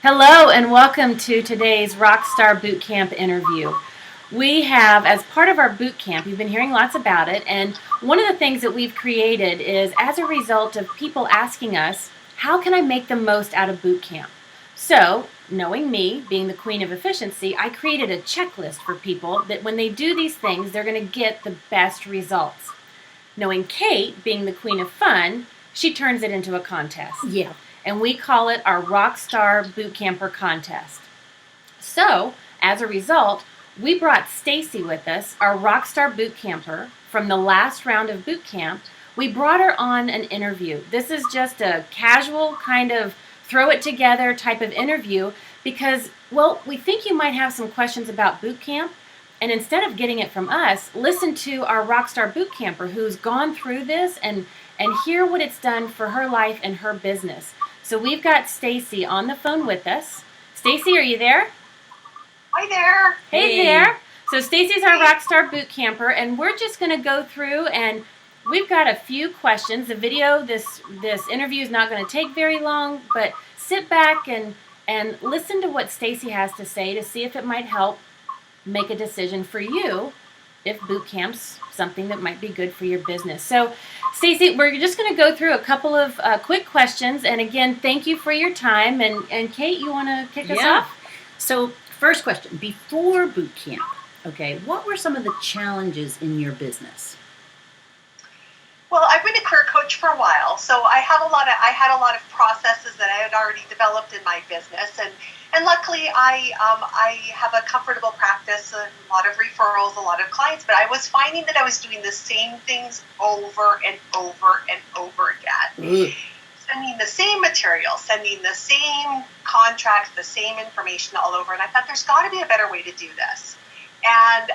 Hello and welcome to today's Rockstar Bootcamp interview. We have, as part of our bootcamp, you've been hearing lots about it, and one of the things that we've created is as a result of people asking us, how can I make the most out of bootcamp? So, knowing me, being the queen of efficiency, I created a checklist for people that when they do these things, they're going to get the best results. Knowing Kate, being the queen of fun, she turns it into a contest. Yeah. And we call it our Rockstar Bootcamper Contest. So, as a result, we brought Stacey with us, our Rockstar Bootcamper from the last round of bootcamp. We brought her on an interview. This is just a casual kind of throw it together type of interview because, well, we think you might have some questions about bootcamp. And instead of getting it from us, listen to our Rockstar Bootcamper who's gone through this and hear what it's done for her life and her business. So we've got Stacey on the phone with us. Stacey, are you there? Hi there. Hey there. So Stacey's our Rockstar Bootcamper, and we're just going to go through and we've got a few questions. The video, this interview is not going to take very long, but sit back and listen to what Stacey has to say to see if it might help make a decision for you if bootcamp's something that might be good for your business. So, Stacey, we're just going to go through a couple of quick questions. And again, thank you for your time. And Kate, you want to kick us off? So, first question, before boot camp, okay, what were some of the challenges in your business? Well, I've been a career coach for a while, so I had a lot of processes that I had already developed in my business, and luckily I have a comfortable practice, a lot of referrals, a lot of clients, but I was finding that I was doing the same things over and over and over again. Sending the same material, sending the same contracts, the same information all over, and I thought there's got to be a better way to do this. And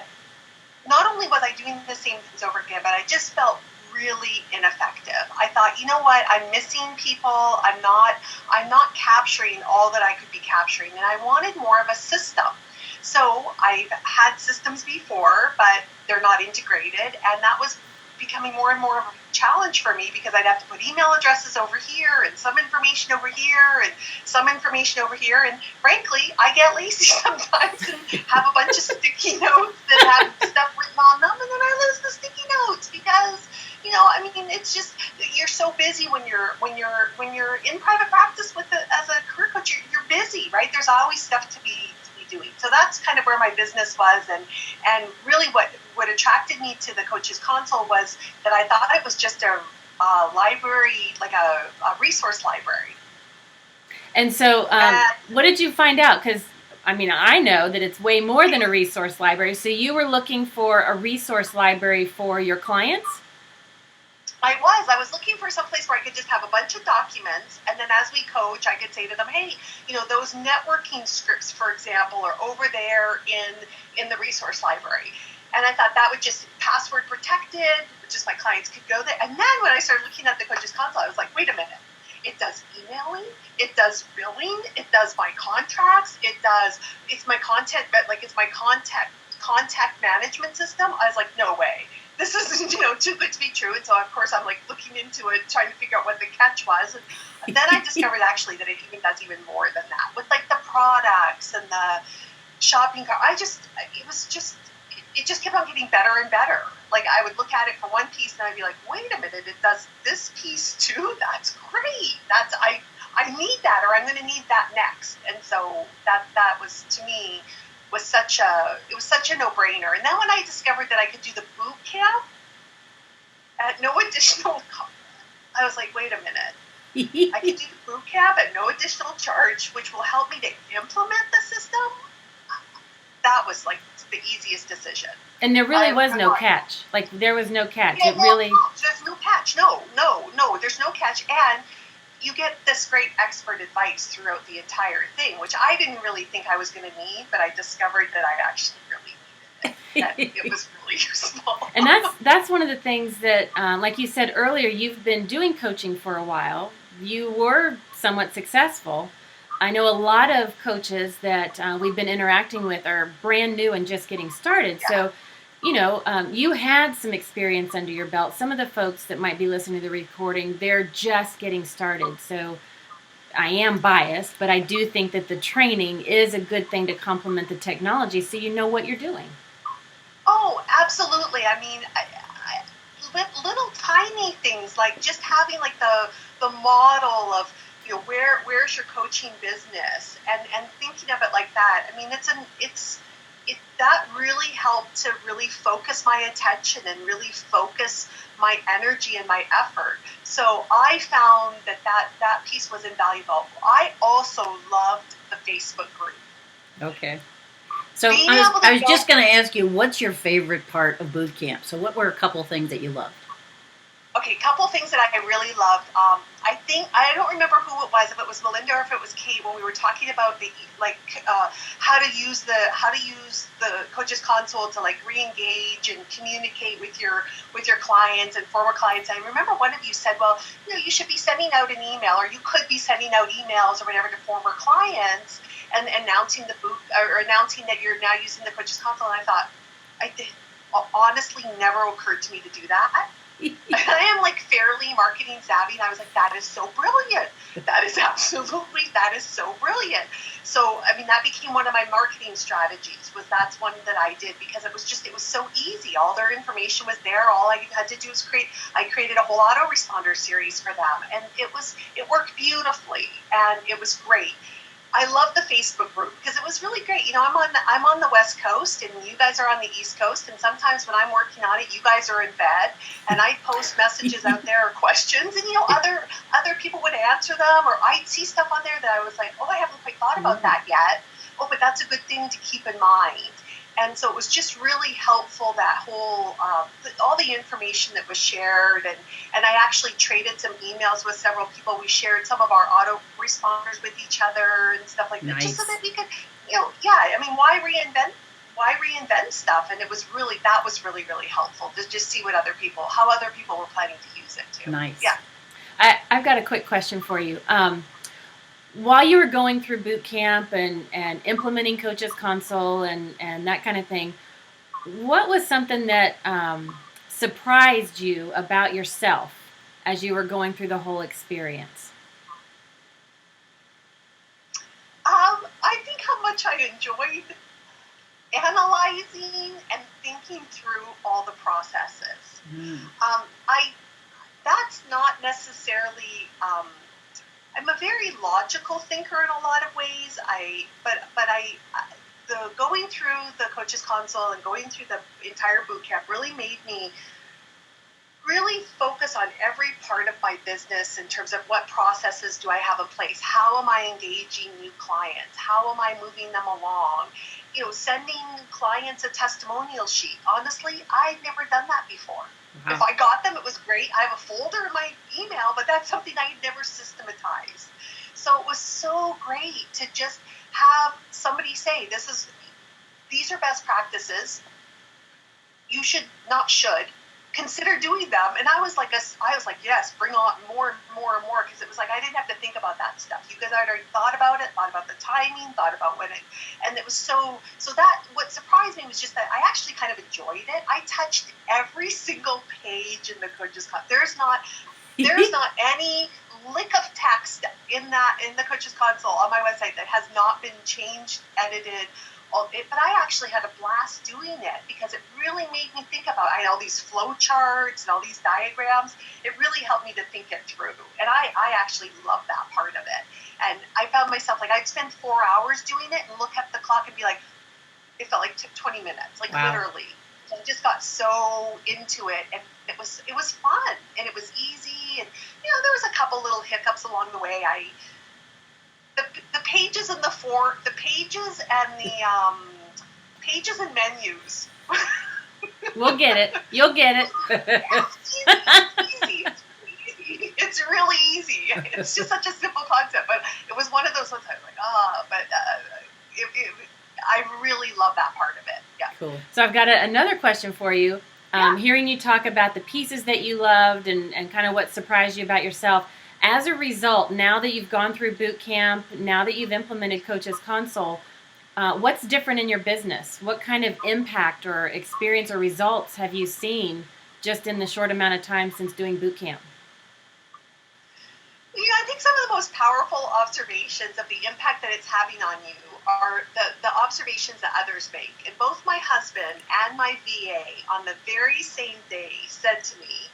not only was I doing the same things over again, but I just felt really ineffective. I thought, you know what, I'm missing people. I'm not capturing all that I could be capturing, and I wanted more of a system. So I've had systems before, but they're not integrated, and that was becoming more and more of a challenge for me because I'd have to put email addresses over here and some information over here and some information over here, and frankly I get lazy sometimes and have a bunch of sticky notes that have stuff written on them, and then I lose the sticky notes because it's just you're so busy when you're in private practice as a career coach. You're busy, right? There's always stuff to be doing. So that's kind of where my business was, and really what attracted me to the Coaches Console was that I thought it was just a library, like a resource library. And so, what did you find out? Because I know that it's way more than a resource library. So you were looking for a resource library for your clients? I was looking for some place where I could just have a bunch of documents, and then as we coach, I could say to them, hey, those networking scripts, for example, are over there in the resource library. And I thought that would just password protected, just my clients could go there. And then when I started looking at the Coaches Console, I was like, wait a minute. It does emailing, it does billing, it does my contracts, it's my content, but it's my contact management system. I was like, no way. This isn't, too good to be true. And so, of course, I'm looking into it, trying to figure out what the catch was. And then I discovered actually that it even does even more than that with the products and the shopping cart. It just kept on getting better and better. I would look at it for one piece and I'd be like, wait a minute, it does this piece too? That's great. I need that, or I'm going to need that next. And so that was, to me, was such a no-brainer. And then when I discovered that I could do the boot camp at no additional cost, I was like, wait a minute. I could do the boot camp at no additional charge, which will help me to implement the system. That was the easiest decision. And there really was no catch. There was no catch. Yeah, there's no catch. No, there's no catch. And you get this great expert advice throughout the entire thing, which I didn't really think I was going to need, but I discovered that I actually really needed it. That it was really useful. And that's one of the things that, like you said earlier, you've been doing coaching for a while. You were somewhat successful. I know a lot of coaches that we've been interacting with are brand new and just getting started. Yeah. So, you had some experience under your belt. Some of the folks that might be listening to the recording, they're just getting started. So I am biased, but I do think that the training is a good thing to complement the technology so you know what you're doing. Oh, absolutely. I mean, little tiny things like just having like the model of, where's your coaching business, and thinking of it like that. I mean, it that really helped to really focus my attention and really focus my energy and my effort. So I found that piece was invaluable. I also loved the Facebook group. Okay. So Being I able was, to I was go just going to ask you, what's your favorite part of boot camp? So what were a couple things that you loved? Okay, couple things that I really loved. I think I don't remember who it was, if it was Melinda or if it was Kate, when we were talking about the how to use the coaches console to like re-engage and communicate with your clients and former clients. I remember one of you said, well, you should be sending out an email, or you could be sending out emails or whatever to former clients and announcing the boot, or announcing that you're now using the coaches console. And I thought, I did honestly never occurred to me to do that. I am like fairly marketing savvy, and I was like, that is so brilliant. That is so brilliant. So, I mean, that became one of my marketing strategies, that's one that I did, because it was so easy. All their information was there. All I had to do was I created a whole autoresponder series for them, and it worked beautifully, and it was great. I love the Facebook group because it was really great. I'm on the West Coast, and you guys are on the East Coast, and sometimes when I'm working on it, you guys are in bed, and I post messages out there or questions, and other people would answer them, or I'd see stuff on there that I was like, oh, I haven't quite thought about that yet. Oh, but that's a good thing to keep in mind. And so it was just really helpful, that whole, all the information that was shared. And I actually traded some emails with several people. We shared some of our autoresponders with each other and stuff like that, Nice. just so that we could, I mean, why reinvent stuff? And that was really, really helpful to just see how other people were planning to use it too. Nice. Yeah. I've got a quick question for you. While you were going through boot camp and implementing Coaches Console and that kind of thing, what was something that surprised you about yourself as you were going through the whole experience? I think how much I enjoyed analyzing and thinking through all the processes. That's not necessarily. I'm a very logical thinker in a lot of ways. Going through the Coaches Console and going through the entire boot camp really made me really focus on every part of my business in terms of what processes do I have in place? How am I engaging new clients? How am I moving them along? Sending clients a testimonial sheet. Honestly, I'd never done that before. Wow. If I got them, it was great. I have a folder in my email, but that's something I had never systematized. So it was so great to just have somebody say, these are best practices. You should consider doing them. And I was like, yes, bring on more and more and more, because it was like I didn't have to think about that stuff. You guys already thought about the timing, thought about and it was so that what surprised me was just that I actually kind of enjoyed it. I touched every single page in the Coaches Console. There's not any lick of text in the Coaches Console on my website that has not been changed, edited. But I actually had a blast doing it, because it really made me think about all these flow charts and all these diagrams. It really helped me to think it through. And I actually love that part of it. And I found myself, like, I'd spend 4 hours doing it and look at the clock and be like, it felt like 20 minutes, like wow. Literally. I just got so into it, and it was fun, and it was easy. And, there was a couple little hiccups along the way. The pages and the pages and menus. We'll get it. You'll get it. It's easy. It's really easy. It's just such a simple concept, but it was one of those ones I was like, I really love that part of it. Yeah. Cool. So I've got another question for you. Hearing you talk about the pieces that you loved and kind of what surprised you about yourself. As a result, now that you've gone through boot camp, now that you've implemented Coaches Console, what's different in your business? What kind of impact or experience or results have you seen just in the short amount of time since doing boot camp? I think some of the most powerful observations of the impact that it's having on you are the observations that others make. And both my husband and my VA on the very same day said to me,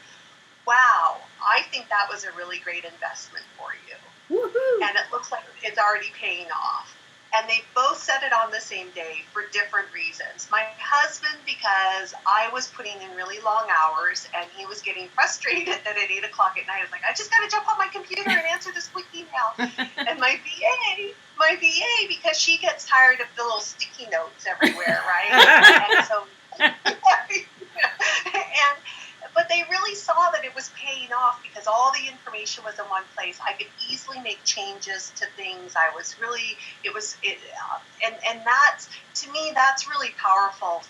wow, I think that was a really great investment for you. Woohoo! And it looks like it's already paying off. And they both said it on the same day for different reasons. My husband, because I was putting in really long hours and he was getting frustrated that at 8 o'clock at night, I was like, I just got to jump on my computer and answer this quick email. And my VA, because she gets tired of the little sticky notes everywhere, right? And so, but they really saw that it was paying off because all the information was in one place. I could easily make changes to things. And that's, to me, that's really powerful.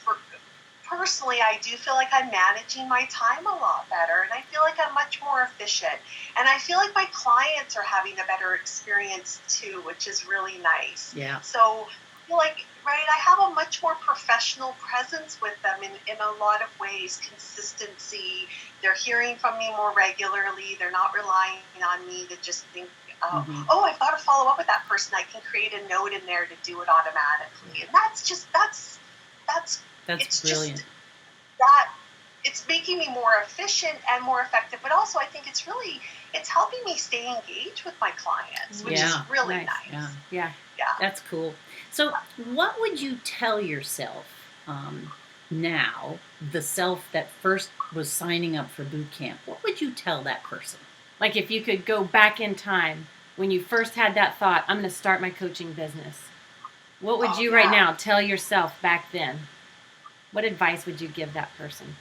Personally, I do feel like I'm managing my time a lot better, and I feel like I'm much more efficient. And I feel like my clients are having a better experience too, which is really nice. Yeah. So I feel like, right, I have a much more professional presence with them in a lot of ways. Consistency, they're hearing from me more regularly. They're not relying on me to just think, oh, I've got to follow up with that person. I can create a note in there to do it automatically. And that's brilliant. It's making me more efficient and more effective, but also I think it's helping me stay engaged with my clients, which is really nice. Yeah. That's cool. So what would you tell yourself now, the self that first was signing up for boot camp? What would you tell that person? Like if you could go back in time when you first had that thought, I'm going to start my coaching business. What would you right now tell yourself back then? What advice would you give that person?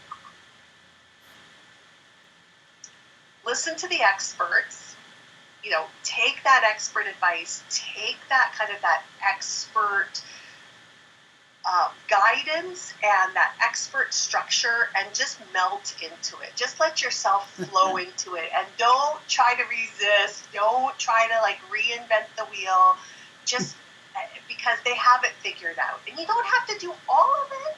Listen to the experts. Take that expert advice. Take that kind of that expert guidance and that expert structure, and just melt into it. Just let yourself flow into it, and don't try to resist. Don't try to reinvent the wheel. Just because they have it figured out, and you don't have to do all of it.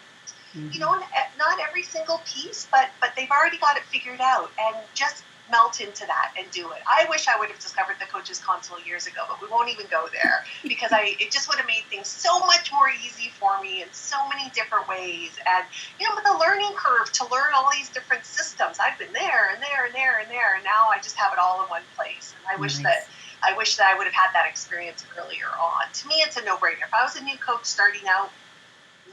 Not every single piece, but they've already got it figured out, and just melt into that and do it. I wish I would have discovered the Coach's Console years ago, but we won't even go there because it just would have made things so much more easy for me in so many different ways. And with the learning curve to learn all these different systems, I've been there and there and there and there, and now I just have it all in one place. And I wish that I would have had that experience earlier on. To me, it's a no-brainer. If I was a new coach starting out,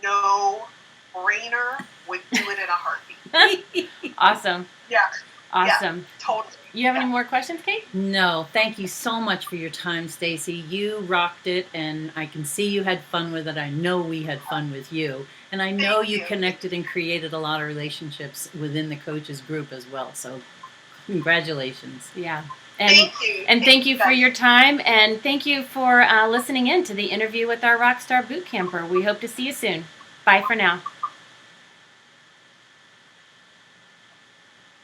no-brainer, would do it in a heartbeat. Awesome. Yeah. Awesome. Yeah, totally. You have any more questions, Kate? No. Thank you so much for your time, Stacey. You rocked it, and I can see you had fun with it. I know we had fun with you. And I know you connected and created a lot of relationships within the coaches group as well. So congratulations. Yeah. And, thank you. And thank you for your time, and thank you for listening in to the interview with our Rockstar Bootcamper. We hope to see you soon. Bye for now.